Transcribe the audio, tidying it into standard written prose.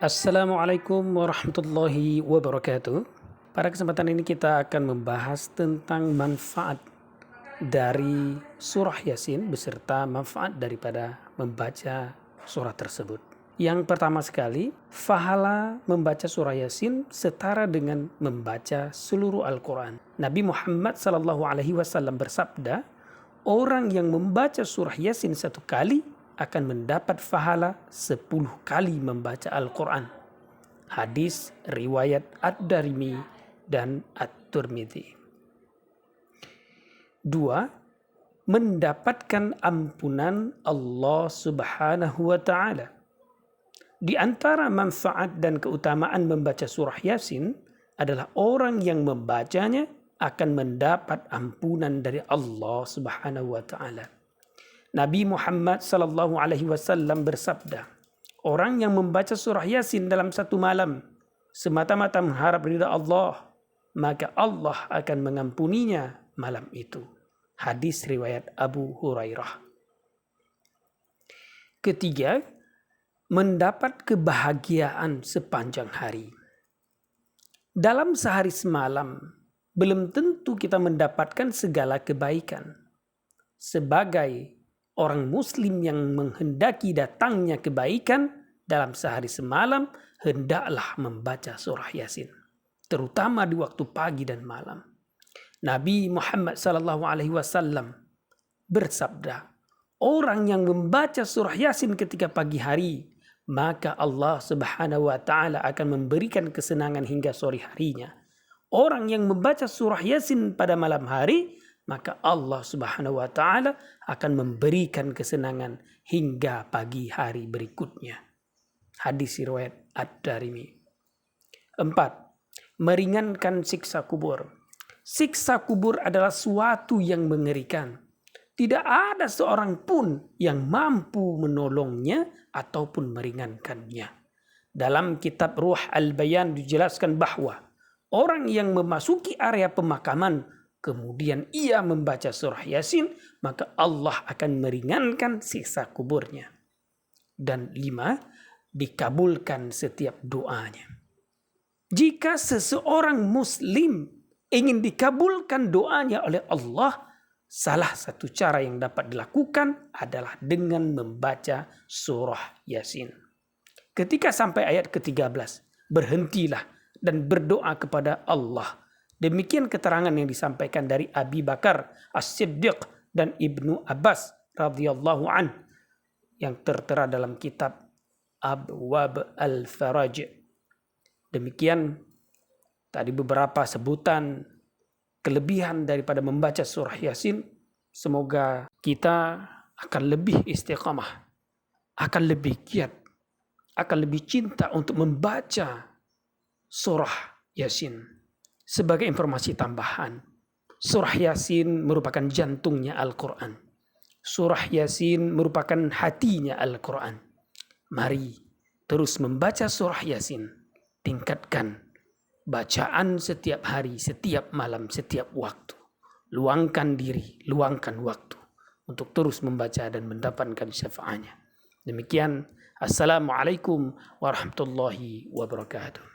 Assalamualaikum warahmatullahi wabarakatuh. Pada kesempatan ini kita akan membahas tentang manfaat dari surah Yasin beserta manfaat daripada membaca surah tersebut. Yang pertama sekali, pahala membaca surah Yasin setara dengan membaca seluruh Al-Quran. Nabi Muhammad SAW bersabda, orang yang membaca surah Yasin satu kali akan mendapat pahala 10 kali membaca Al-Quran. Hadis riwayat Ad-Darimi dan At-Tirmidzi. 2. Mendapatkan ampunan Allah Subhanahu wa Ta'ala. Di antara manfaat dan keutamaan membaca surah Yasin adalah orang yang membacanya akan mendapat ampunan dari Allah Subhanahu wa Ta'ala. Nabi Muhammad SAW bersabda, orang yang membaca surah Yasin dalam satu malam semata-mata mengharap ridha Allah, maka Allah akan mengampuninya malam itu. Hadis riwayat Abu Hurairah. Ketiga, mendapat kebahagiaan sepanjang hari. Dalam sehari semalam, belum tentu kita mendapatkan segala kebaikan. Sebagai orang muslim yang menghendaki datangnya kebaikan dalam sehari semalam, hendaklah membaca surah Yasin, terutama di waktu pagi dan malam. Nabi Muhammad SAW bersabda, orang yang membaca surah Yasin ketika pagi hari, maka Allah Subhanahu wa Ta'ala akan memberikan kesenangan hingga sore harinya. Orang yang membaca surah Yasin pada malam hari, maka Allah Subhanahu wa Ta'ala akan memberikan kesenangan hingga pagi hari berikutnya. Hadis riwayat Ad-Darimi. 4. Meringankan siksa kubur. Siksa kubur adalah suatu yang mengerikan. Tidak ada seorang pun yang mampu menolongnya ataupun meringankannya. Dalam kitab Ruh Al-Bayan dijelaskan bahwa orang yang memasuki area pemakaman kemudian ia membaca surah Yasin, maka Allah akan meringankan siksa kuburnya. Dan 5, dikabulkan setiap doanya. Jika seseorang muslim ingin dikabulkan doanya oleh Allah, salah satu cara yang dapat dilakukan adalah dengan membaca surah Yasin. Ketika sampai ayat ke-13, berhentilah dan berdoa kepada Allah. Demikian keterangan yang disampaikan dari Abi Bakar As-Siddiq dan Ibnu Abbas radhiyallahu an yang tertera dalam kitab Abwab Al-Faraj. Demikian tadi beberapa sebutan kelebihan daripada membaca surah Yasin. Semoga kita akan lebih istiqamah, akan lebih giat, akan lebih cinta untuk membaca surah Yasin. Sebagai informasi tambahan, surah Yasin merupakan jantungnya Al-Quran. Surah Yasin merupakan hatinya Al-Quran. Mari terus membaca surah Yasin. Tingkatkan bacaan setiap hari, setiap malam, setiap waktu. Luangkan diri, luangkan waktu untuk terus membaca dan mendapatkan syafaatnya. Demikian, Assalamualaikum warahmatullahi wabarakatuh.